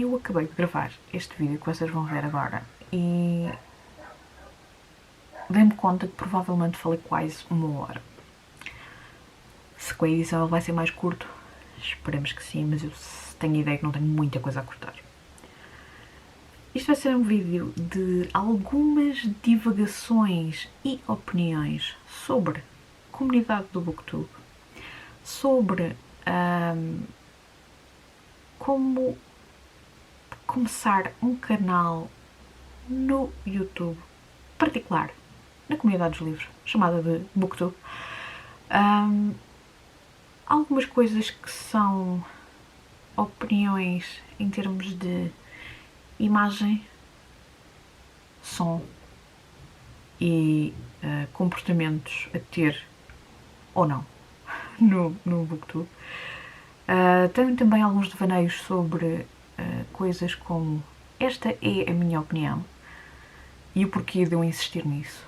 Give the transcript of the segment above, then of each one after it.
eu acabei de gravar este vídeo que vocês vão ver agora e dei-me conta que provavelmente falei quase 1 hora. Se com a edição ele vai ser mais curto, esperemos que sim, mas eu tenho a ideia que não tenho muita coisa a cortar. Isto vai ser um vídeo de algumas divagações e opiniões sobre a comunidade do Booktube, sobre como começar um canal no YouTube particular, na comunidade dos livros, chamada de Booktube. Algumas coisas que são opiniões em termos de imagem, som e comportamentos a ter ou não no Booktube. Tenho também alguns devaneios sobre coisas como esta é a minha opinião e o porquê de eu insistir nisso.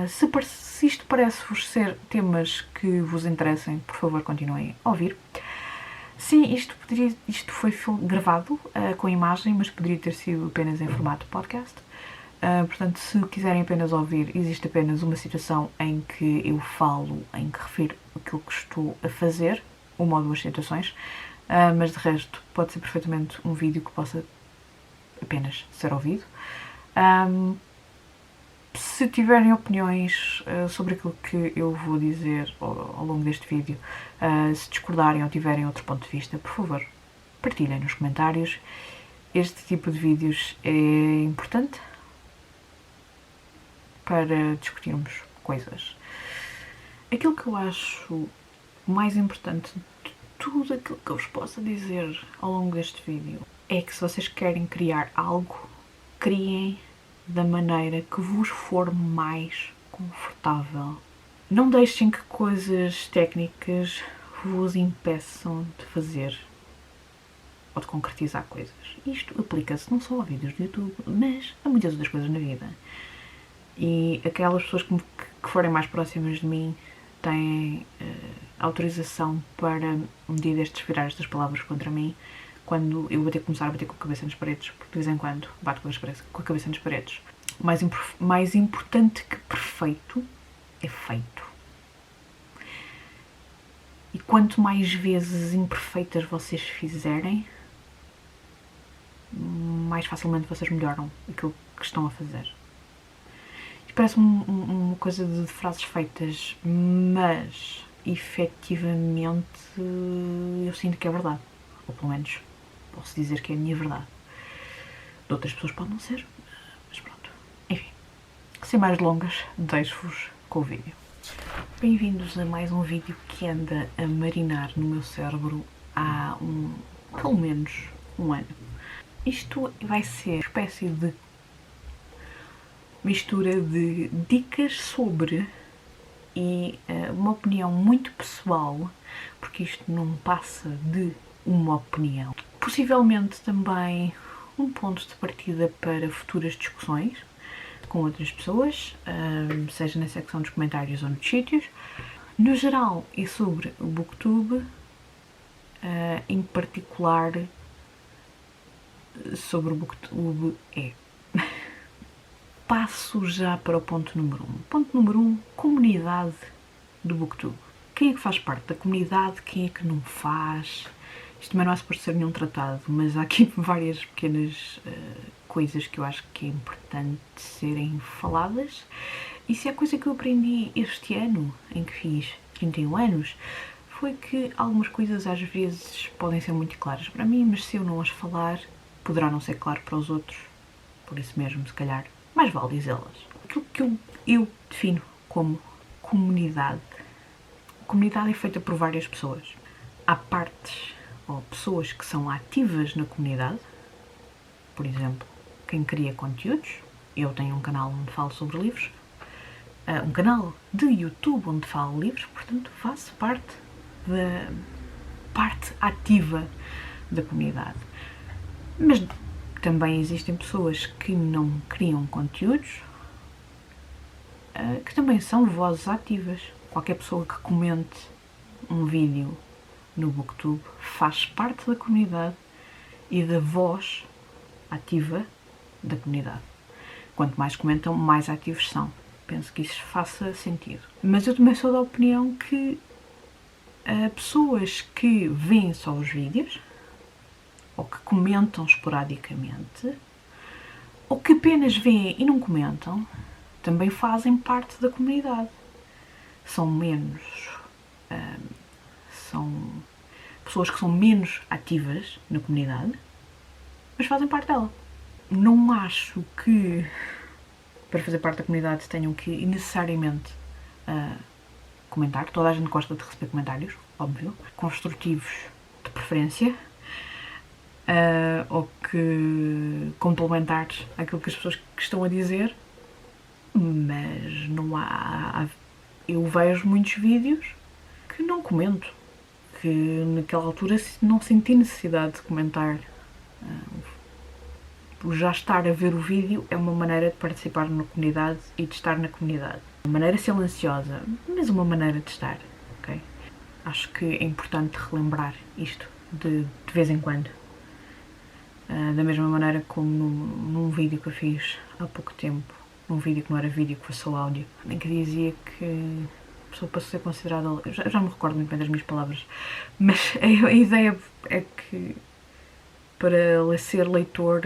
Se isto parece-vos ser temas que vos interessem, por favor continuem a ouvir. Sim, isto foi gravado com imagem, mas poderia ter sido apenas em formato podcast. Portanto, se quiserem apenas ouvir, existe apenas uma situação em que eu falo, em que refiro aquilo que estou a fazer, uma ou duas situações, mas de resto pode ser perfeitamente um vídeo que possa apenas ser ouvido. Se tiverem opiniões sobre aquilo que eu vou dizer ao longo deste vídeo, se discordarem ou tiverem outro ponto de vista, por favor, partilhem nos comentários. Este tipo de vídeos é importante para discutirmos coisas. Aquilo que eu acho mais importante de tudo aquilo que eu vos possa dizer ao longo deste vídeo é que se vocês querem criar algo, criem da maneira que vos for mais confortável. Não deixem que coisas técnicas vos impeçam de fazer ou de concretizar coisas. Isto aplica-se não só a vídeos do YouTube, mas a muitas outras coisas na vida. E aquelas pessoas que forem mais próximas de mim têm autorização para um dia destes virar estas palavras contra mim quando eu vou ter que começar a bater com a cabeça nas paredes, porque de vez em quando bato com a cabeça nas paredes. Mais importante que perfeito é feito. E quanto mais vezes imperfeitas vocês fizerem, mais facilmente vocês melhoram aquilo que estão a fazer. Isto parece uma coisa de frases feitas, mas efetivamente eu sinto que é verdade. Ou pelo menos posso dizer que é a minha verdade. De outras pessoas pode não ser, mas pronto. Enfim, sem mais delongas, deixo-vos com o vídeo. Bem-vindos a mais um vídeo que anda a marinar no meu cérebro há pelo menos um ano. Isto vai ser uma espécie de mistura de dicas sobre e uma opinião muito pessoal, porque isto não passa de uma opinião. Possivelmente também um ponto de partida para futuras discussões com outras pessoas, seja na secção dos comentários ou nos sítios. No geral, e sobre o Booktube, em particular sobre o Booktube Passo já para o ponto número 1. Ponto número 1, comunidade do Booktube. Quem é que faz parte da comunidade, quem é que não faz? Isto também não é suposto ser nenhum tratado, mas há aqui várias pequenas coisas que eu acho que é importante serem faladas. E se há coisa que eu aprendi este ano, em que fiz 31 anos, foi que algumas coisas às vezes podem ser muito claras para mim, mas se eu não as falar, poderá não ser claro para os outros. Por isso mesmo, se calhar, mais vale dizê-las. Aquilo que eu defino como comunidade. A comunidade é feita por várias pessoas. Há partes ou pessoas que são ativas na comunidade. Por exemplo, quem cria conteúdos. Eu tenho um canal onde falo sobre livros. Um canal de YouTube onde falo livros. Portanto, faço parte da parte ativa da comunidade. Mas também existem pessoas que não criam conteúdos, que também são vozes ativas. Qualquer pessoa que comente um vídeo no Booktube faz parte da comunidade e da voz ativa da comunidade. Quanto mais comentam, mais ativos são. Penso que isso faça sentido. Mas eu também sou da opinião que pessoas que veem só os vídeos, ou que comentam esporadicamente, ou que apenas veem e não comentam, também fazem parte da comunidade. São menos... são pessoas que são menos ativas na comunidade, mas fazem parte dela. Não acho que para fazer parte da comunidade tenham que necessariamente comentar. Toda a gente gosta de receber comentários, óbvio, construtivos de preferência, ou que complementares aquilo que as pessoas que estão a dizer, mas não há... Eu vejo muitos vídeos que não comento, que naquela altura não senti necessidade de comentar. Já estar a ver o vídeo é uma maneira de participar na comunidade e de estar na comunidade. Uma maneira silenciosa, mas uma maneira de estar, ok? Acho que é importante relembrar isto de vez em quando. Da mesma maneira como num vídeo que eu fiz há pouco tempo, num vídeo que não era vídeo, que foi só áudio, em que dizia que a pessoa para ser considerada... Eu já me recordo muito bem das minhas palavras, mas a ideia é que para ser leitor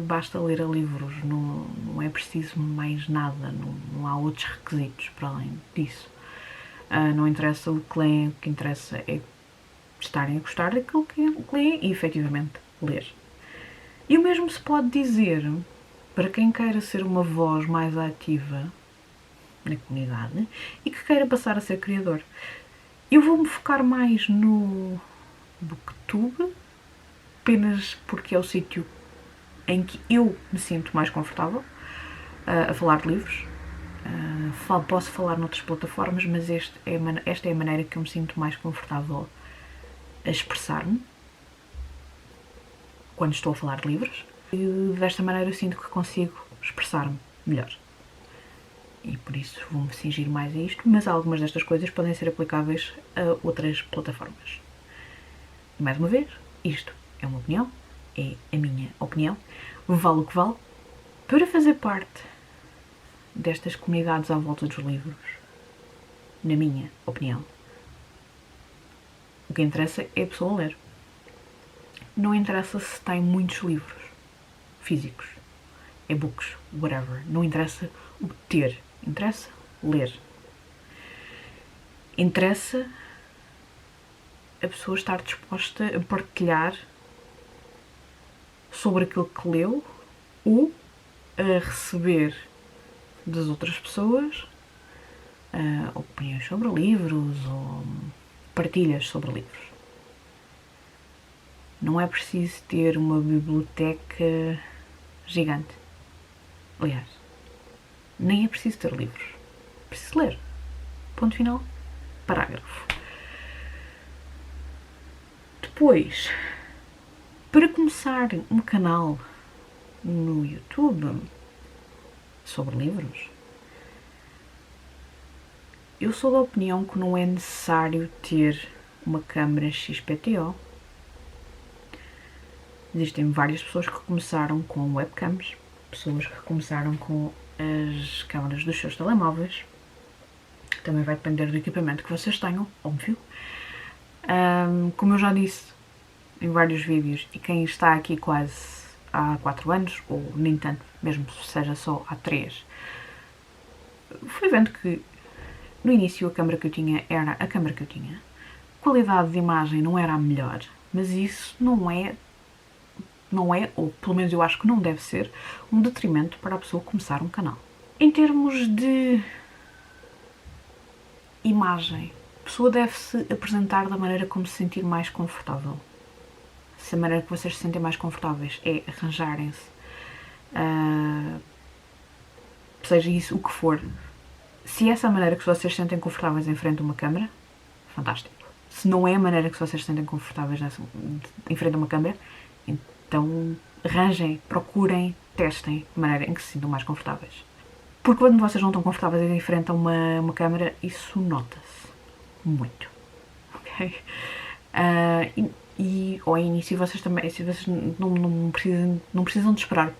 basta ler livros, não é preciso mais nada, não há outros requisitos para além disso. Não interessa o que leem, o que interessa é estarem a gostar daquilo que leem e efetivamente ler. E o mesmo se pode dizer para quem queira ser uma voz mais ativa na comunidade e que queira passar a ser criador. Eu vou-me focar mais no Booktube, apenas porque é o sítio em que eu me sinto mais confortável a falar de livros. Posso falar noutras plataformas, mas esta é a maneira que eu me sinto mais confortável a expressar-me quando estou a falar de livros. E desta maneira eu sinto que consigo expressar-me melhor. E por isso vou-me cingir mais a isto, mas algumas destas coisas podem ser aplicáveis a outras plataformas. E mais uma vez, isto é uma opinião, é a minha opinião, vale o que vale. Para fazer parte destas comunidades à volta dos livros, na minha opinião, o que interessa é a pessoa ler. Não interessa se tem muitos livros físicos, e-books, whatever. Não interessa o ter, interessa ler. Interessa a pessoa estar disposta a partilhar sobre aquilo que leu ou a receber das outras pessoas opiniões sobre livros ou partilhas sobre livros. Não é preciso ter uma biblioteca gigante. Aliás, nem é preciso ter livros. É preciso ler. Ponto final. Parágrafo. Depois, para começar um canal no YouTube sobre livros, eu sou da opinião que não é necessário ter uma câmera XPTO. Existem várias pessoas que começaram com webcams, pessoas que começaram com as câmaras dos seus telemóveis. Também vai depender do equipamento que vocês tenham, óbvio. Como eu já disse em vários vídeos, e quem está aqui quase há 4 anos, ou nem tanto, mesmo que seja só há 3, fui vendo que no início a câmera que eu tinha era a câmera que eu tinha. A qualidade de imagem não era a melhor, mas isso não é, ou pelo menos eu acho que não deve ser, um detrimento para a pessoa começar um canal. Em termos de imagem, a pessoa deve-se apresentar da maneira como se sentir mais confortável. Se a maneira que vocês se sentem mais confortáveis é arranjarem-se, seja isso o que for, se essa é a maneira que vocês se sentem confortáveis em frente a uma câmera, fantástico. Se não é a maneira que vocês se sentem confortáveis em frente a uma câmera, então arranjem, procurem, testem a maneira em que se sintam mais confortáveis. Porque quando vocês não estão confortáveis em frente a uma câmera, isso nota-se muito. Ok? e ao início vocês também, vocês não precisam de esperar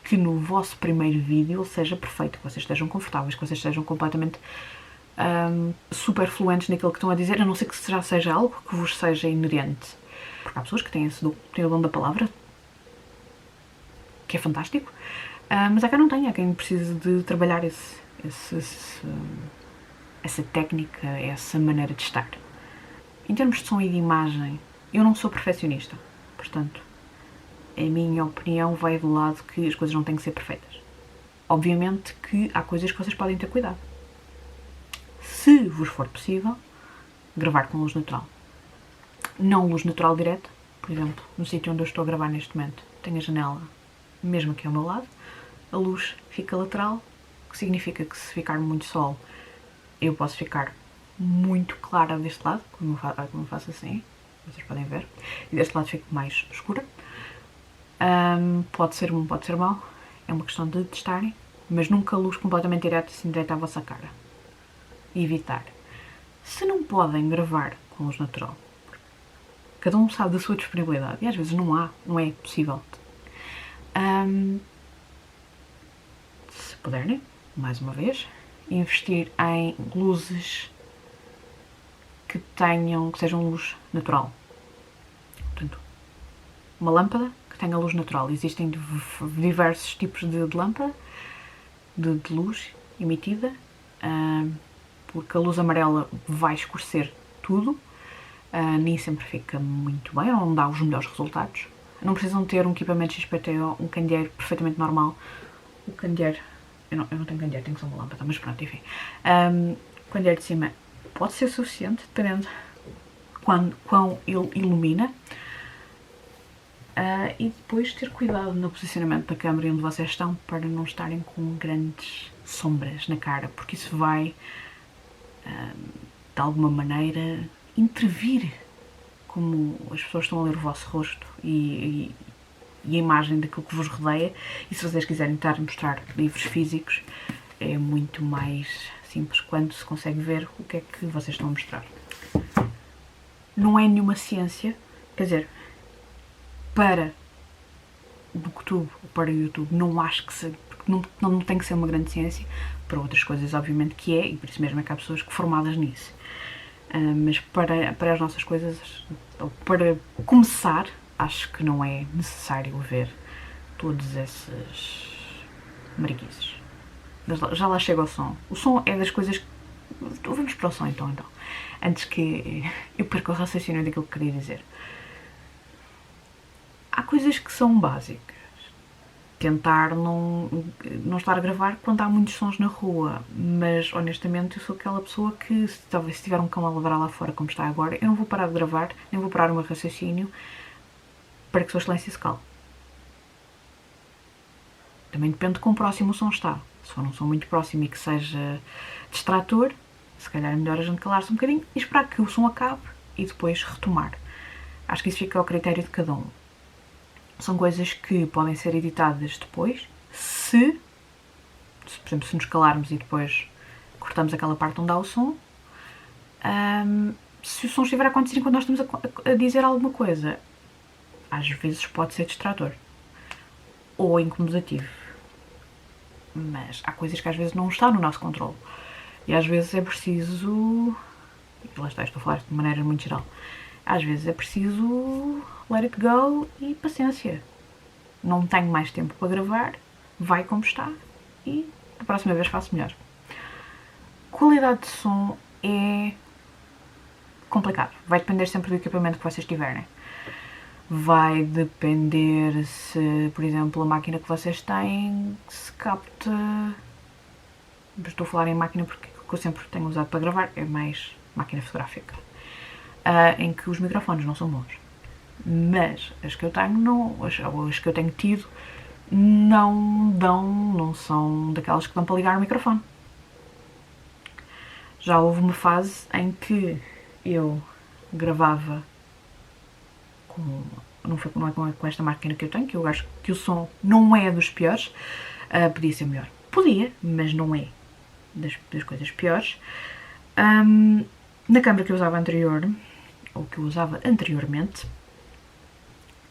que no vosso primeiro vídeo seja perfeito, que vocês estejam confortáveis, que vocês estejam completamente super fluentes naquilo que estão a dizer, a não ser que já seja algo que vos seja inerente. Porque há pessoas que têm o dom da palavra, que é fantástico, mas há quem não tenha, há quem precise de trabalhar essa técnica, essa maneira de estar. Em termos de som e de imagem, eu não sou perfeccionista, portanto, a minha opinião vai do lado que as coisas não têm que ser perfeitas. Obviamente que há coisas que vocês podem ter cuidado. Se vos for possível, gravar com luz natural. Não luz natural direta, por exemplo, no sítio onde eu estou a gravar neste momento, tenho a janela mesmo aqui ao meu lado, a luz fica lateral, o que significa que se ficar muito sol, eu posso ficar muito clara deste lado, como eu faço assim, vocês podem ver, e deste lado fico mais escura. Pode ser bom, pode ser mau, é uma questão de testarem, mas nunca luz completamente direta, assim direta à vossa cara. Evitar. Se não podem gravar com luz natural, cada um sabe da sua disponibilidade, e às vezes não é possível. Se puderem, mais uma vez, investir em luzes que sejam luz natural. Portanto, uma lâmpada que tenha luz natural. Existem diversos tipos de lâmpada, de luz emitida, porque a luz amarela vai escurecer tudo, nem sempre fica muito bem, ou não dá os melhores resultados. Não precisam ter um equipamento XPTO, um candeeiro perfeitamente normal. O candeeiro, eu não tenho candeeiro, tenho só uma lâmpada, mas pronto, enfim. O candeeiro de cima pode ser suficiente, dependendo quão ele ilumina. E depois ter cuidado no posicionamento da câmera onde vocês estão, para não estarem com grandes sombras na cara, porque isso vai, de alguma maneira, intervir como as pessoas estão a ler o vosso rosto e a imagem daquilo que vos rodeia. E se vocês quiserem estar a mostrar livros físicos, é muito mais simples quando se consegue ver o que é que vocês estão a mostrar. Não é nenhuma ciência, quer dizer, para o Booktube ou para o YouTube, não acho que seja, porque não tem que ser uma grande ciência. Para outras coisas, obviamente que é, e por isso mesmo é que há pessoas formadas nisso. Mas para as nossas coisas, ou para começar, acho que não é necessário ver todos esses mariquices. Já lá chega ao som. O som é das coisas... Vamos para o som então. Antes que eu perca o raciocínio daquilo que queria dizer. Há coisas que são básicas. Tentar não estar a gravar quando há muitos sons na rua, mas honestamente eu sou aquela pessoa que, talvez se tiver um cão a ladrar lá fora como está agora, eu não vou parar de gravar, nem vou parar o meu raciocínio para que o seu silêncio se cale. Também depende de quão próximo o som está. Se for um som muito próximo e que seja distrator, se calhar é melhor a gente calar-se um bocadinho e esperar que o som acabe e depois retomar. Acho que isso fica ao critério de cada um. São coisas que podem ser editadas depois, por exemplo, se nos calarmos e depois cortamos aquela parte onde há o som. Se o som estiver a acontecer enquanto nós estamos a dizer alguma coisa, às vezes pode ser distrator ou incomodativo. Mas há coisas que às vezes não estão no nosso controle. E às vezes é preciso... Lá está, estou a falar de maneira muito geral. Às vezes é preciso let it go e paciência. Não tenho mais tempo para gravar, vai como está e a próxima vez faço melhor. Qualidade de som é complicado. Vai depender sempre do equipamento que vocês tiverem. Vai depender se, por exemplo, a máquina que vocês têm se capta... Estou a falar em máquina porque o que eu sempre tenho usado para gravar é mais máquina fotográfica. Em que os microfones não são bons. Mas as que eu tenho, as que eu tenho tido, não são daquelas que dão para ligar o microfone. Já houve uma fase em que eu gravava não é com esta máquina que eu tenho, que eu acho que o som não é dos piores. Podia ser melhor. Podia, mas não é das coisas piores. Na câmera que eu usava anteriormente,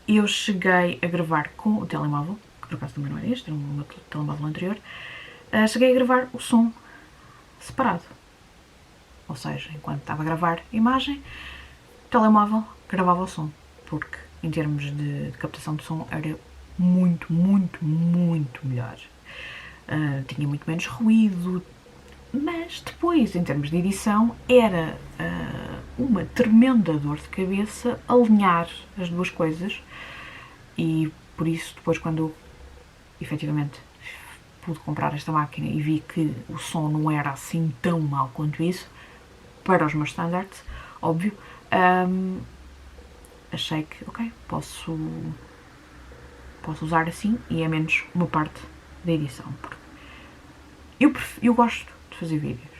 eu cheguei a gravar com o telemóvel, que por acaso também não era este, era o meu telemóvel anterior, cheguei a gravar o som separado. Ou seja, enquanto estava a gravar a imagem, o telemóvel gravava o som, porque em termos de captação de som era muito, muito, muito melhor. Tinha muito menos ruído, mas depois, em termos de edição, era uma tremenda dor de cabeça alinhar as duas coisas, e por isso depois, quando eu efetivamente pude comprar esta máquina e vi que o som não era assim tão mau quanto isso, para os meus standards, óbvio, achei que, ok, posso usar assim e é menos uma parte da edição. Eu gosto de fazer vídeos,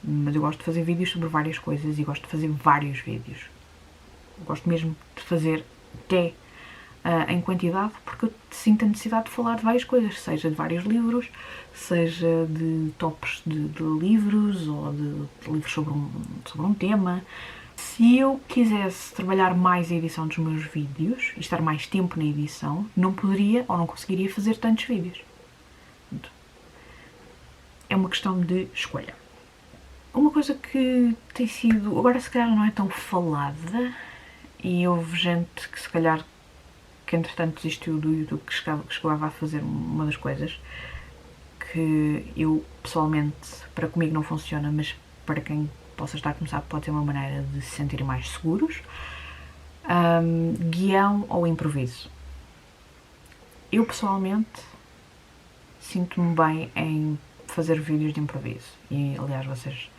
mas eu gosto de fazer vídeos sobre várias coisas e gosto de fazer vários vídeos. Eu gosto mesmo de fazer até em quantidade, porque eu sinto a necessidade de falar de várias coisas, seja de vários livros, seja de tops de livros ou de livros sobre um tema. Se eu quisesse trabalhar mais a edição dos meus vídeos e estar mais tempo na edição, não poderia ou não conseguiria fazer tantos vídeos. É uma questão de escolha. Uma coisa que tem sido, agora se calhar não é tão falada, e houve gente que se calhar, que entretanto desistiu do YouTube, que chegava a fazer uma das coisas que eu pessoalmente, para comigo não funciona, mas para quem possa estar a começar pode ser uma maneira de se sentirem mais seguros. Guião ou improviso. Eu pessoalmente sinto-me bem em fazer vídeos de improviso, e aliás vocês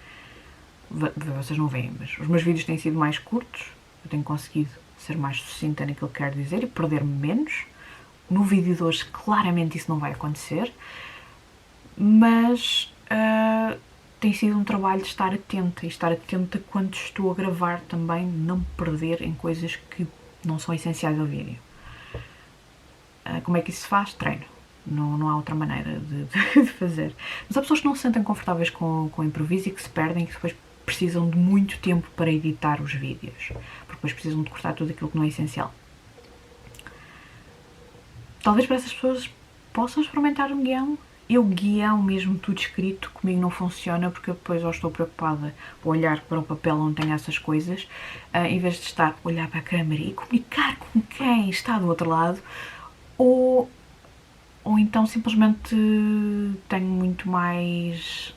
não veem, mas os meus vídeos têm sido mais curtos, eu tenho conseguido ser mais sucinta naquilo que quero dizer e perder-me menos. No vídeo de hoje claramente isso não vai acontecer, mas tem sido um trabalho de estar atenta, e estar atenta quando estou a gravar também, não me perder em coisas que não são essenciais ao vídeo. Como é que isso se faz? Treino. Não há outra maneira de fazer. Mas há pessoas que não se sentem confortáveis com improviso e que se perdem, e que depois precisam de muito tempo para editar os vídeos, porque depois precisam de cortar tudo aquilo que não é essencial. Talvez para essas pessoas possam experimentar um guião. Eu, guião mesmo tudo escrito, comigo não funciona, porque depois ou estou preocupada a olhar para o papel onde tenho essas coisas, em vez de estar a olhar para a câmera e comunicar com quem está do outro lado, ou então simplesmente tenho muito mais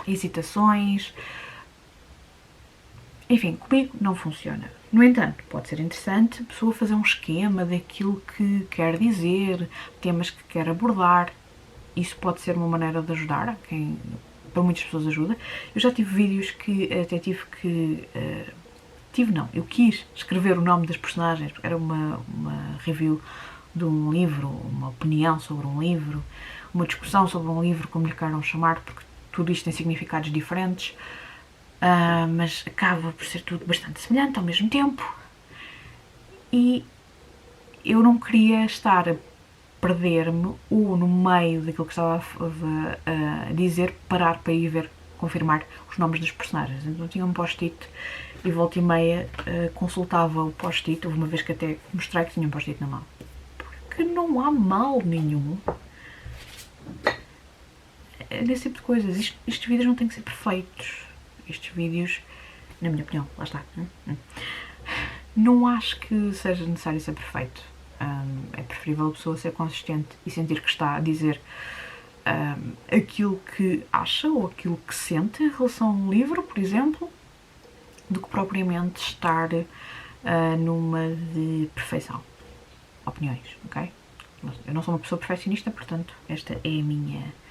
hesitações. Enfim, comigo não funciona. No entanto, pode ser interessante a pessoa fazer um esquema daquilo que quer dizer, temas que quer abordar. Isso pode ser uma maneira de ajudar a quem, para muitas pessoas ajuda. Eu já tive vídeos que até eu quis escrever o nome das personagens, porque era uma review de um livro, uma opinião sobre um livro, uma discussão sobre um livro, como lhe queiram chamar, porque tudo isto tem significados diferentes, mas acaba por ser tudo bastante semelhante ao mesmo tempo, e eu não queria estar a perder-me ou no meio daquilo que estava a dizer, parar para ir ver, confirmar os nomes dos personagens. Então tinha um post-it e volta e meia consultava o post-it. Houve uma vez que até mostrei que tinha um post-it na mão, porque não há mal nenhum nesse tipo de coisas. Estes vídeos não têm que ser perfeitos. Estes vídeos, na minha opinião, lá está, não acho que seja necessário ser perfeito. É preferível a pessoa ser consistente e sentir que está a dizer aquilo que acha ou aquilo que sente em relação a um livro, por exemplo, do que propriamente estar numa de perfeição. Opiniões, ok? Eu não sou uma pessoa perfeccionista, portanto, esta é a minha...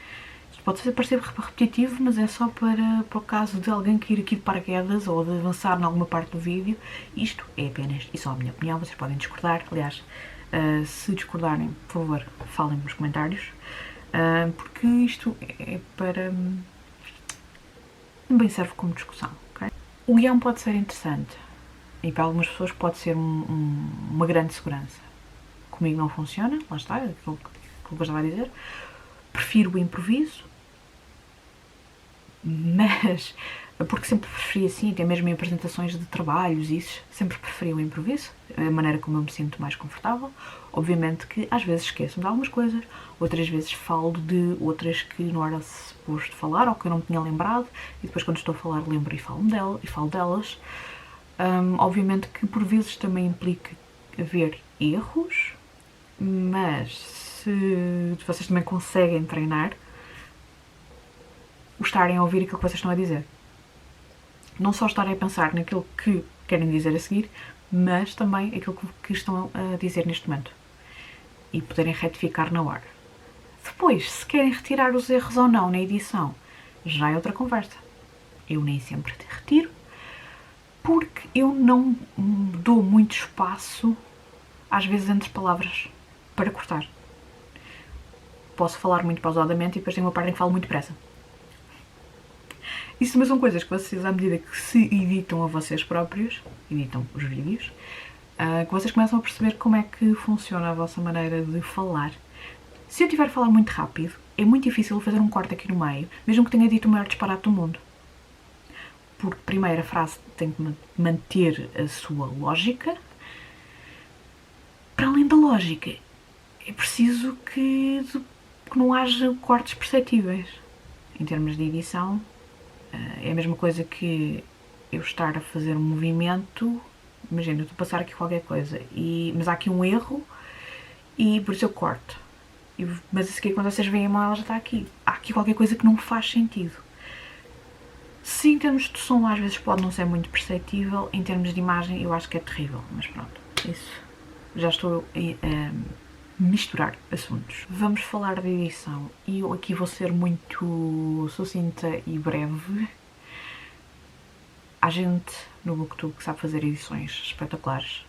Isto pode parecer repetitivo, mas é só para o caso de alguém cair aqui de paraquedas ou de avançar em alguma parte do vídeo. Isto é apenas e só a minha opinião, vocês podem discordar. Aliás, se discordarem, por favor, falem nos comentários, porque isto é para... também serve como discussão, ok? O guião pode ser interessante e para algumas pessoas pode ser uma grande segurança. Comigo não funciona, lá está, aquilo que eu estava a dizer. Prefiro o improviso, mas porque sempre preferi assim, até mesmo em apresentações de trabalhos, isso, sempre preferi o improviso, a maneira como eu me sinto mais confortável. Obviamente que às vezes esqueço-me de algumas coisas, outras vezes falo de outras que não era suposto falar ou que eu não me tinha lembrado, e depois quando estou a falar lembro e falo delas. Obviamente que por vezes também implica haver erros, mas se vocês também conseguem treinar o estarem a ouvir aquilo que vocês estão a dizer. Não só estarem a pensar naquilo que querem dizer a seguir, mas também aquilo que estão a dizer neste momento. E poderem retificar na hora. Depois, se querem retirar os erros ou não na edição, já é outra conversa. Eu nem sempre retiro, porque eu não dou muito espaço, às vezes, entre palavras, para cortar. Posso falar muito pausadamente e depois tem uma parte em que falo muito depressa. Isso também são coisas que vocês, à medida que se editam a vocês próprios, editam os vídeos, que vocês começam a perceber como é que funciona a vossa maneira de falar. Se eu estiver a falar muito rápido, é muito difícil fazer um corte aqui no meio, mesmo que tenha dito o maior disparate do mundo. Porque, primeiro, a frase tem que manter a sua lógica. Para além da lógica, é preciso que não haja cortes perceptíveis. Em termos de edição, é a mesma coisa que eu estar a fazer um movimento. Imagina, eu estou a passar aqui qualquer coisa, mas há aqui um erro e por isso eu corto. Mas a seguir, quando vocês veem a mão, ela já está aqui. Há aqui qualquer coisa que não faz sentido. Se em termos de som às vezes pode não ser muito perceptível, em termos de imagem eu acho que é terrível. Mas pronto, isso já estou a misturar assuntos. Vamos falar de edição e eu aqui vou ser muito sucinta e breve. Há gente no Booktube que sabe fazer edições espetaculares.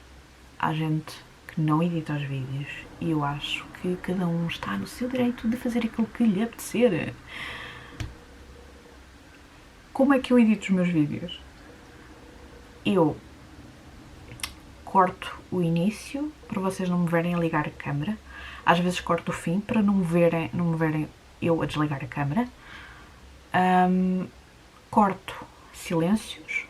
Há gente que não edita os vídeos e eu acho que cada um está no seu direito de fazer aquilo que lhe apetecer. Como é que eu edito os meus vídeos? Eu corto o início para vocês não me verem a ligar a câmera. Às vezes corto o fim para não me verem eu a desligar a câmera. Corto silêncios,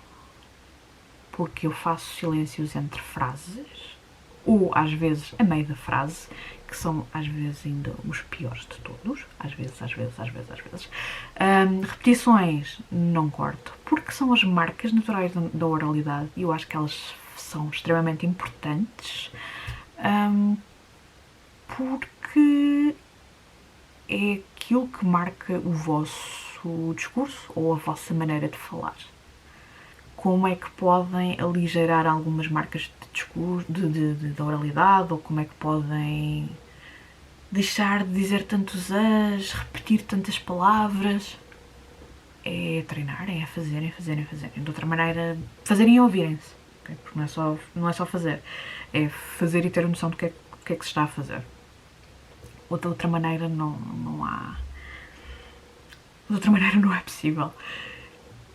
porque eu faço silêncios entre frases, ou às vezes a meio da frase, que são às vezes ainda os piores de todos, às vezes. Repetições não corto, porque são as marcas naturais da oralidade e eu acho que elas são extremamente importantes, porque é aquilo que marca o vosso discurso ou a vossa maneira de falar. Como é que podem aligeirar algumas marcas de discurso, de oralidade, ou como é que podem deixar de dizer tantos as, repetir tantas palavras. É treinar, é fazerem. De outra maneira, fazerem e ouvirem-se. Okay? Porque não é só fazer, é fazer e ter a noção do que é que se está a fazer. De outra maneira não há. De outra maneira não é possível.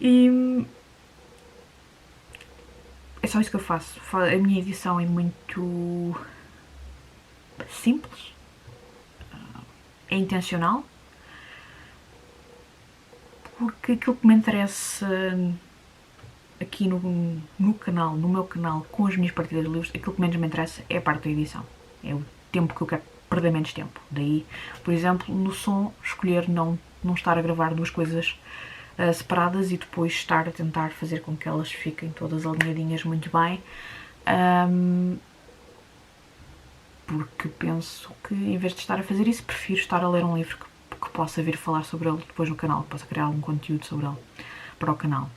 E é só isso que eu faço. A minha edição é muito simples, é intencional, porque aquilo que me interessa aqui no canal, no meu canal, com as minhas partidas de livros, aquilo que menos me interessa é a parte da edição. É o tempo que eu quero perder menos tempo. Daí, por exemplo, no som, escolher não estar a gravar duas coisas separadas e depois estar a tentar fazer com que elas fiquem todas alinhadinhas muito bem, porque penso que em vez de estar a fazer isso, prefiro estar a ler um livro que possa vir falar sobre ele depois no canal, que possa criar algum conteúdo sobre ele para o canal.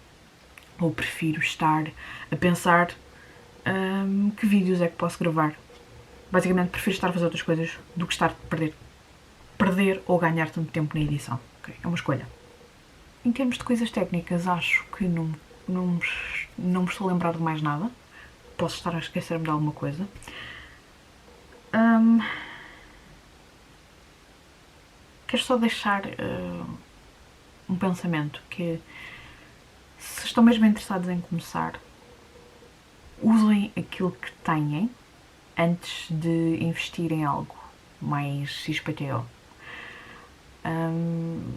Ou prefiro estar a pensar que vídeos é que posso gravar. Basicamente prefiro estar a fazer outras coisas do que estar a perder ou ganhar tanto tempo na edição. Okay? É uma escolha. Em termos de coisas técnicas, acho que não me estou a lembrar de mais nada. Posso estar a esquecer-me de alguma coisa. Quero só deixar um pensamento que, se estão mesmo interessados em começar, usem aquilo que têm antes de investir em algo mais XPTO.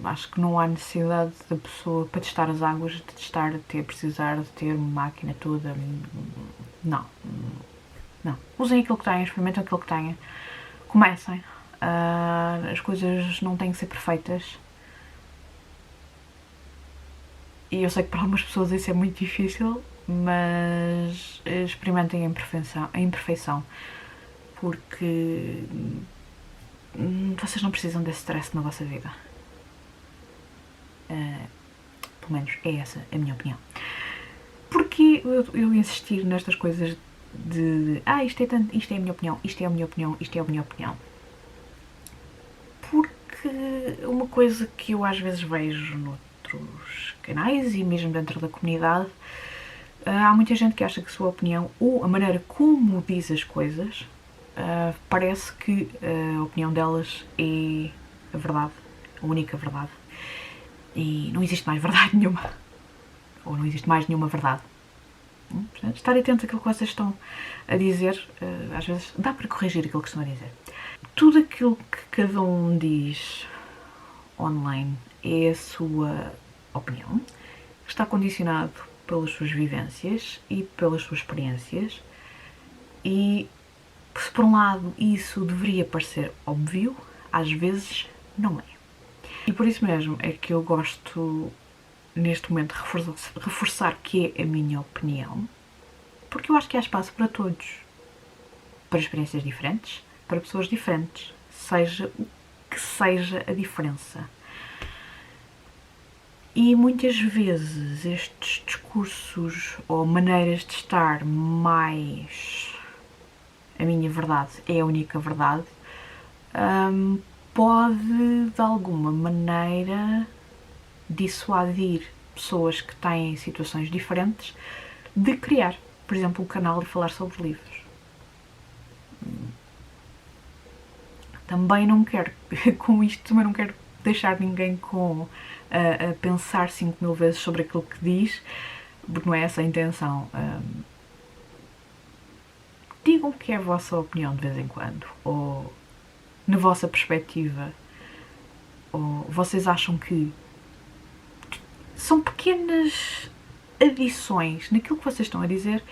Acho que não há necessidade da pessoa, para testar as águas, de precisar de ter uma máquina toda. Não. Não. Usem aquilo que têm, experimentem aquilo que têm. Comecem. As coisas não têm que ser perfeitas. E eu sei que para algumas pessoas isso é muito difícil, mas experimentem a imperfeição, porque vocês não precisam desse stress na vossa vida. Pelo menos é essa a minha opinião. Porque eu insistir nestas coisas de isto é a minha opinião, isto é a minha opinião, isto é a minha opinião? Porque uma coisa que eu às vezes vejo noutros canais e mesmo dentro da comunidade, há muita gente que acha que a sua opinião ou a maneira como diz as coisas parece que a opinião delas é a verdade, a única verdade. E não existe mais verdade nenhuma. Ou não existe mais nenhuma verdade. Portanto, estar atento àquilo que vocês estão a dizer, às vezes dá para corrigir aquilo que estão a dizer. Tudo aquilo que cada um diz online é a sua opinião, está condicionado pelas suas vivências e pelas suas experiências, e se por um lado isso deveria parecer óbvio, às vezes não é. E por isso mesmo é que eu gosto neste momento reforçar que é a minha opinião, porque eu acho que há espaço para todos, para experiências diferentes, para pessoas diferentes, seja o que seja a diferença. E muitas vezes estes discursos ou maneiras de estar mais a minha verdade é a única verdade, pode de alguma maneira dissuadir pessoas que têm situações diferentes de criar, por exemplo, um canal e falar sobre livros. Também não quero, com isto, também não quero deixar ninguém a pensar 5000 vezes sobre aquilo que diz, porque não é essa a intenção. Digam que é a vossa opinião de vez em quando, ou na vossa perspectiva, ou vocês acham que são pequenas adições naquilo que vocês estão a dizer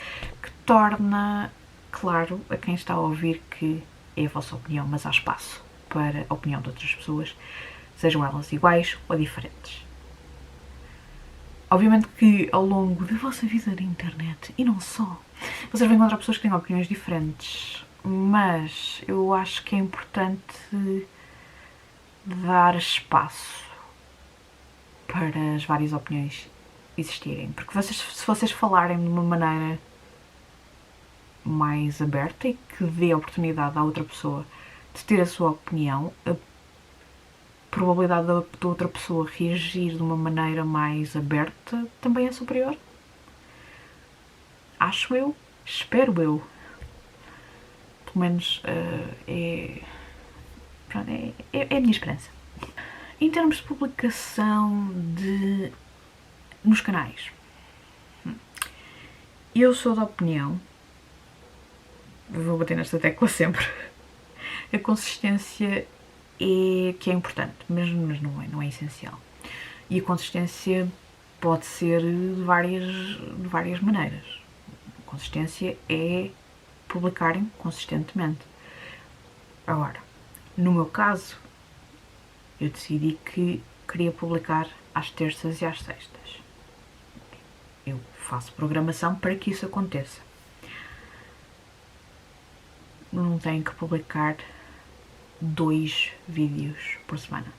que torna claro a quem está a ouvir que é a vossa opinião, mas há espaço para a opinião de outras pessoas, sejam elas iguais ou diferentes. Obviamente que ao longo da vossa vida na internet, e não só, vocês vão encontrar pessoas que têm opiniões diferentes, mas eu acho que é importante dar espaço para as várias opiniões existirem, porque se vocês falarem de uma maneira mais aberta e que dê a oportunidade à outra pessoa de ter a sua opinião, a probabilidade da outra pessoa reagir de uma maneira mais aberta também é superior. Acho eu, espero eu. Pelo menos é a minha esperança. Em termos de publicação nos canais, eu sou da opinião, vou bater nesta tecla sempre, a consistência que é importante, mas não é essencial. E a consistência pode ser de várias maneiras. A consistência é publicarem consistentemente. Agora, no meu caso, eu decidi que queria publicar às terças e às sextas. Eu faço programação para que isso aconteça. Não tenho que publicar 2 vídeos por semana.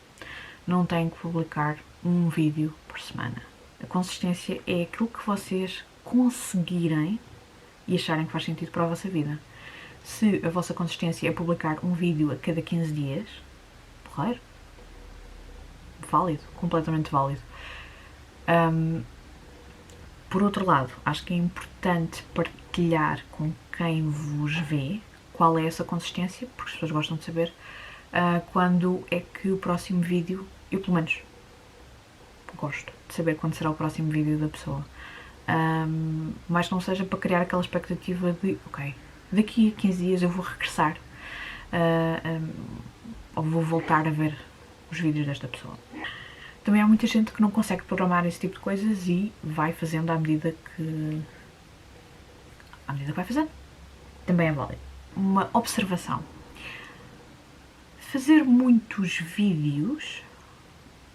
Não tenho que publicar 1 vídeo por semana. A consistência é aquilo que vocês conseguirem e acharem que faz sentido para a vossa vida. Se a vossa consistência é publicar 1 vídeo a cada 15 dias, porreiro. Válido, completamente válido. Por outro lado, acho que é importante partilhar com quem vos vê qual é essa consistência, porque as pessoas gostam de saber quando é que o próximo vídeo, eu pelo menos gosto de saber quando será o próximo vídeo da pessoa, mas não seja para criar aquela expectativa de, ok, daqui a 15 dias eu vou regressar, ou vou voltar a ver os vídeos desta pessoa. Também há muita gente que não consegue programar esse tipo de coisas e vai fazendo à medida que vai fazendo. Também é válido. Uma observação. Fazer muitos vídeos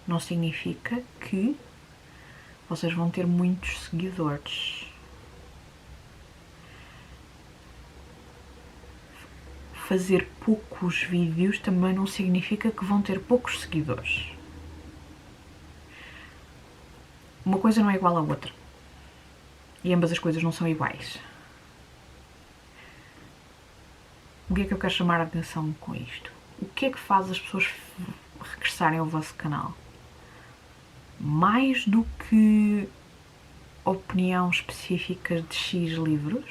não significa que vocês vão ter muitos seguidores. Fazer poucos vídeos também não significa que vão ter poucos seguidores. Uma coisa não é igual à outra. E ambas as coisas não são iguais. O que é que eu quero chamar a atenção com isto? O que é que faz as pessoas regressarem ao vosso canal? Mais do que opinião específica de X livros,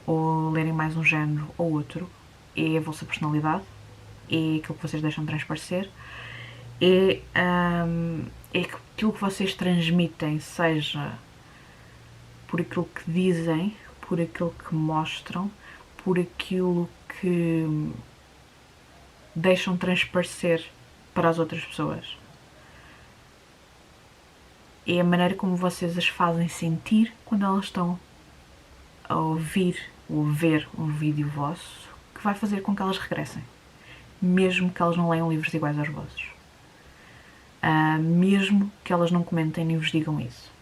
ou lerem mais um género ou outro, é a vossa personalidade, é aquilo que vocês deixam transparecer, é aquilo que vocês transmitem, seja por aquilo que dizem, por aquilo que mostram, por aquilo que deixam transparecer para as outras pessoas. É a maneira como vocês as fazem sentir quando elas estão a ouvir ou ver um vídeo vosso, que vai fazer com que elas regressem, mesmo que elas não leiam livros iguais aos vossos, mesmo que elas não comentem nem vos digam isso.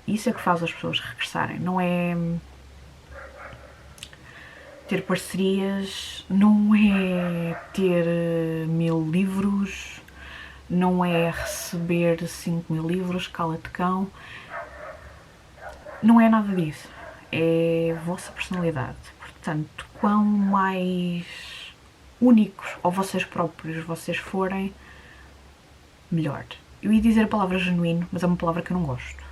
Isso é que faz as pessoas regressarem, não é ter parcerias, não é ter 1000 livros, não é receber 5000 livros, cala-te cão, não é nada disso, é a vossa personalidade. Portanto, quão mais únicos ou vocês próprios vocês forem, melhor. Eu ia dizer a palavra genuíno, mas é uma palavra que eu não gosto,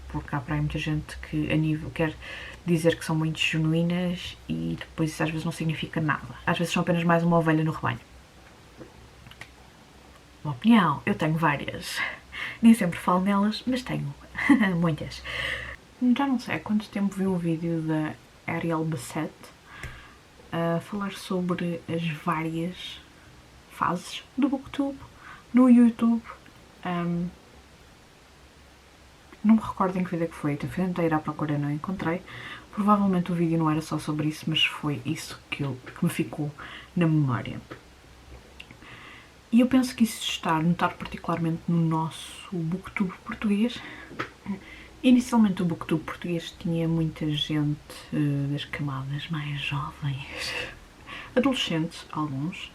porque há para aí muita gente que a nível quer dizer que são muito genuínas e depois isso às vezes não significa nada. Às vezes são apenas mais uma ovelha no rebanho. Uma opinião, eu tenho várias. Nem sempre falo nelas, mas tenho muitas. Já não sei há quanto tempo vi um vídeo da Ariel Bassett a falar sobre as várias fases do BookTube no YouTube. Não me recordo em que vídeo é que foi, tentei ir à procura e não encontrei. Provavelmente o vídeo não era só sobre isso, mas foi isso que me ficou na memória. E eu penso que isso está a notar particularmente no nosso BookTube português. Inicialmente o BookTube português tinha muita gente das camadas mais jovens, adolescentes, alguns.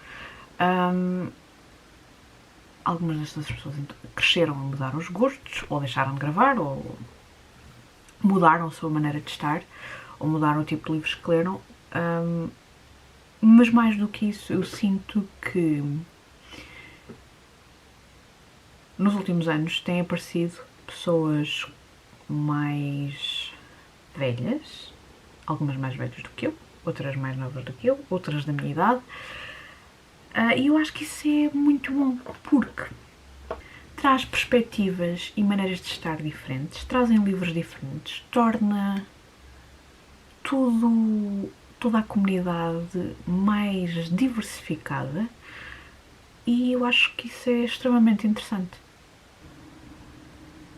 Algumas destas pessoas cresceram a mudar os gostos, ou deixaram de gravar, ou mudaram a sua maneira de estar, ou mudaram o tipo de livros que leram. Mas mais do que isso, eu sinto que nos últimos anos têm aparecido pessoas mais velhas, algumas mais velhas do que eu, outras mais novas do que eu, outras da minha idade. E eu acho que isso é muito bom, porque traz perspectivas e maneiras de estar diferentes, trazem livros diferentes, torna toda a comunidade mais diversificada e eu acho que isso é extremamente interessante.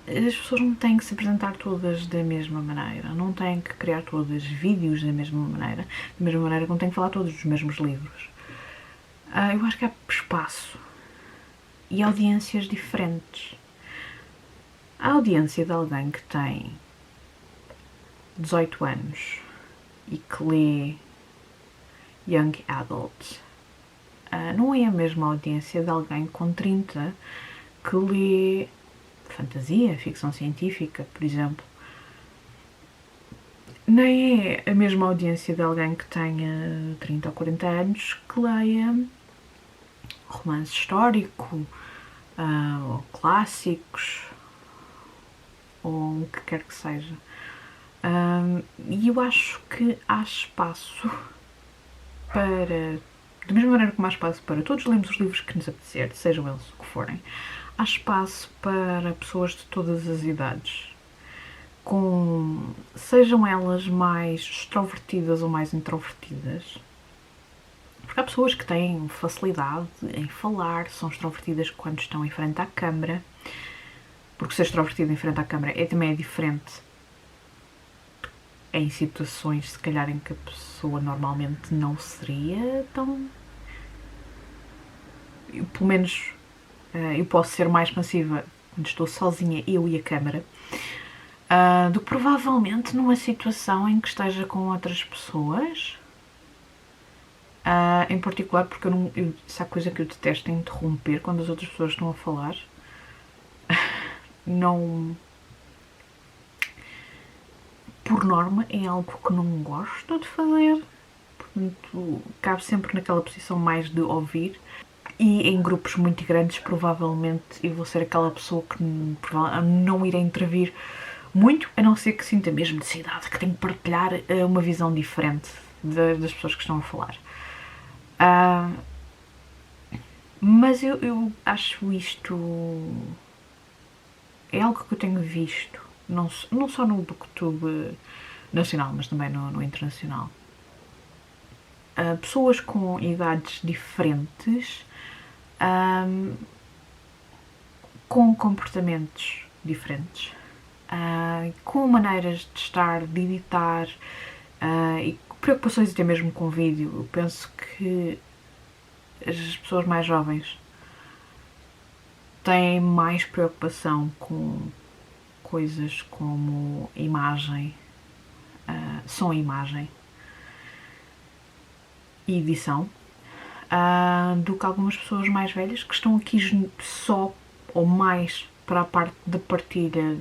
As pessoas não têm que se apresentar todas da mesma maneira, não têm que criar todas vídeos da mesma maneira que não têm que falar todos dos mesmos livros. Eu acho que há espaço e audiências diferentes. A audiência de alguém que tem 18 anos e que lê Young Adult não é a mesma audiência de alguém com 30 que lê fantasia, ficção científica, por exemplo. Nem é a mesma audiência de alguém que tenha 30 ou 40 anos que leia romance histórico, ou clássicos, ou o que quer que seja. E eu acho que há espaço para, da mesma maneira como há espaço para todos lermos os livros que nos apetecer, sejam eles o que forem, há espaço para pessoas de todas as idades, sejam elas mais extrovertidas ou mais introvertidas, Porque há pessoas que têm facilidade em falar, são extrovertidas quando estão em frente à câmara, porque ser extrovertido em frente à câmara também é diferente em situações, se calhar, em que a pessoa normalmente não seria tão... Pelo menos eu posso ser mais passiva quando estou sozinha, eu e a câmara, do que provavelmente numa situação em que esteja com outras pessoas. Em particular porque se há coisa que eu detesto é interromper quando as outras pessoas estão a falar. Não... Por norma, é algo que não gosto de fazer. Portanto, cabe sempre naquela posição mais de ouvir. E em grupos muito grandes, provavelmente, eu vou ser aquela pessoa que não irá intervir muito, a não ser que sinta mesmo necessidade, que tenho que partilhar uma visão diferente das pessoas que estão a falar. Mas eu acho isto... É algo que eu tenho visto, não só no Booktube nacional, mas também no internacional. Pessoas com idades diferentes, com comportamentos diferentes, com maneiras de estar, de editar e preocupações até mesmo com vídeo. Eu penso que as pessoas mais jovens têm mais preocupação com coisas como imagem, som e imagem e edição, do que algumas pessoas mais velhas que estão aqui só ou mais para a parte da partilha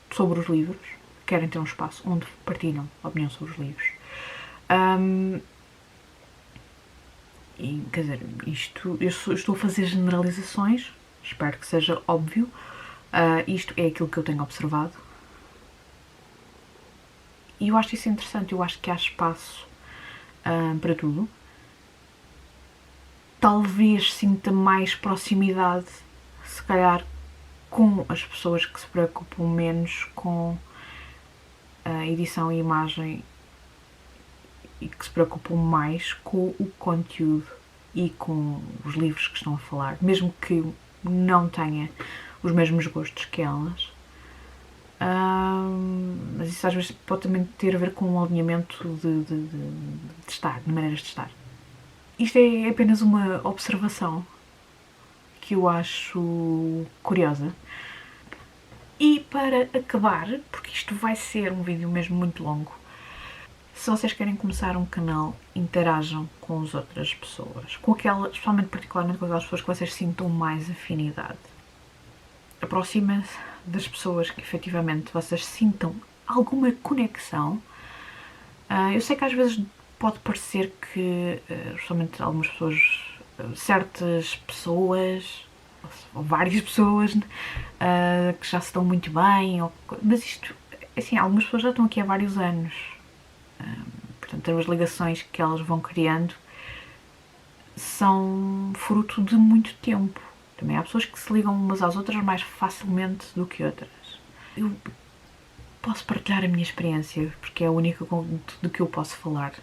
sobre os livros, querem ter um espaço onde partilham a opinião sobre os livros. E, quer dizer, eu estou a fazer generalizações, espero que seja óbvio. Isto é aquilo que eu tenho observado. E eu acho isso interessante, eu acho que há espaço para tudo. Talvez sinta mais proximidade, se calhar, com as pessoas que se preocupam menos com a edição e imagem e que se preocupam mais com o conteúdo e com os livros que estão a falar, mesmo que não tenha os mesmos gostos que elas. Mas isso às vezes pode também ter a ver com um alinhamento de estar, de maneiras de estar. Isto é apenas uma observação que eu acho curiosa. E para acabar, porque isto vai ser um vídeo mesmo muito longo, se vocês querem começar um canal, interajam com as outras pessoas, com aquelas, especialmente particularmente com aquelas pessoas que vocês sintam mais afinidade. Aproxima-se das pessoas que efetivamente vocês sintam alguma conexão. Eu sei que às vezes pode parecer que, especialmente algumas pessoas, certas pessoas, ou várias pessoas, que já se estão muito bem, mas isto, assim, algumas pessoas já estão aqui há vários anos. Portanto, as ligações que elas vão criando são fruto de muito tempo. Também há pessoas que se ligam umas às outras mais facilmente do que outras. Eu posso partilhar a minha experiência, porque é a única do que eu posso falar.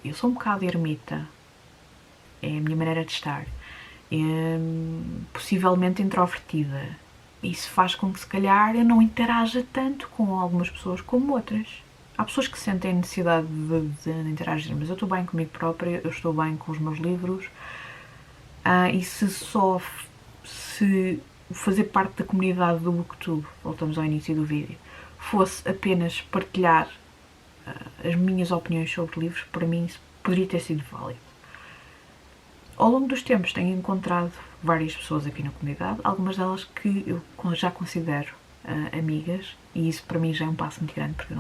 Eu sou um bocado ermita. É a minha maneira de estar. Possivelmente introvertida. Isso faz com que, se calhar, eu não interaja tanto com algumas pessoas como outras. Há pessoas que sentem a necessidade de interagir, mas eu estou bem comigo própria, eu estou bem com os meus livros. E se fazer parte da comunidade do Booktube, voltamos ao início do vídeo, fosse apenas partilhar as minhas opiniões sobre livros, para mim isso poderia ter sido válido. Ao longo dos tempos tenho encontrado várias pessoas aqui na comunidade, algumas delas que eu já considero amigas, e isso para mim já é um passo muito grande, porque eu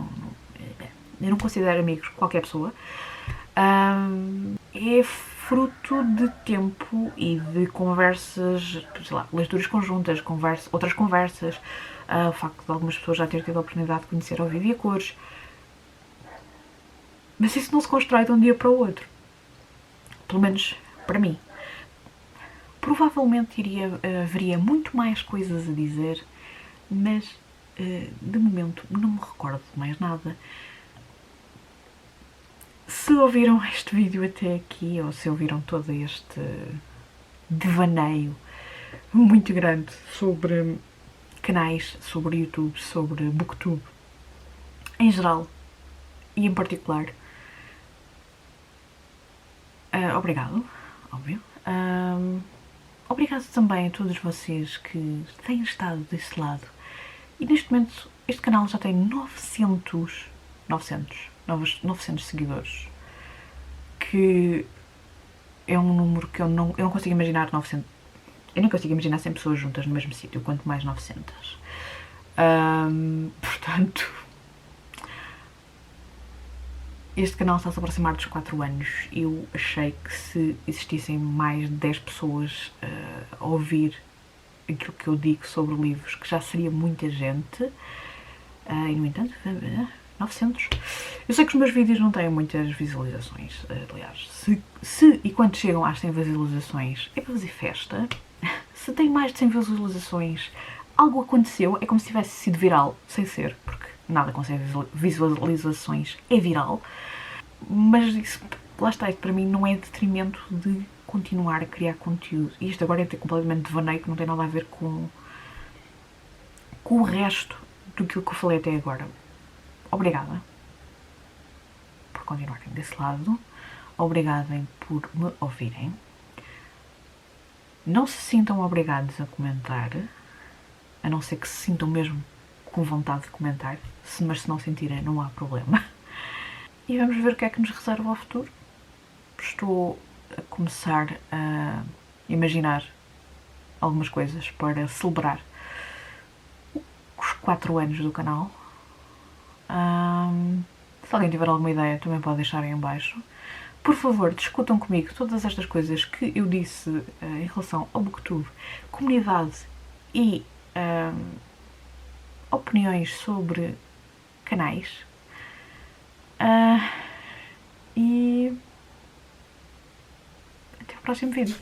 não considero amigos qualquer pessoa. É fruto de tempo e de conversas, sei lá, leituras conjuntas, outras conversas, o facto de algumas pessoas já terem tido a oportunidade de conhecer ao vivo e a cores. Mas isso não se constrói de um dia para o outro. Pelo menos para mim. Provavelmente haveria muito mais coisas a dizer, mas de momento não me recordo de mais nada. Se ouviram este vídeo até aqui, ou se ouviram todo este devaneio muito grande sobre canais, sobre YouTube, sobre Booktube, em geral e em particular, obrigado, óbvio. Obrigado também a todos vocês que têm estado desse lado. E neste momento este canal já tem 900 seguidores, que é um número que eu não consigo imaginar 900. Eu nem consigo imaginar 100 pessoas juntas no mesmo sítio, quanto mais 900. Portanto, este canal está a se aproximar dos 4 anos. Eu achei que se existissem mais de 10 pessoas a ouvir aquilo que eu digo sobre livros, que já seria muita gente. E no entanto, 900. Eu sei que os meus vídeos não têm muitas visualizações, aliás. Se e quando chegam às 100 visualizações é para fazer festa. Se tem mais de 100 visualizações, algo aconteceu, é como se tivesse sido viral, sem ser, porque nada com 100 visualizações é viral. Mas isso, lá está, para mim não é detrimento de continuar a criar conteúdo. E isto agora é ter completamente devaneio, que não tem nada a ver com o resto do que eu falei até agora. Obrigada por continuarem desse lado. Obrigada por me ouvirem. Não se sintam obrigados a comentar, a não ser que se sintam mesmo com vontade de comentar, mas se não sentirem não há problema. E vamos ver o que é que nos reserva ao futuro. Estou a começar a imaginar algumas coisas para celebrar os 4 anos do canal. Se alguém tiver alguma ideia também pode deixar aí em baixo. Por favor, discutam comigo todas estas coisas que eu disse em relação ao Booktube, comunidade e opiniões sobre canais. E até o próximo vídeo.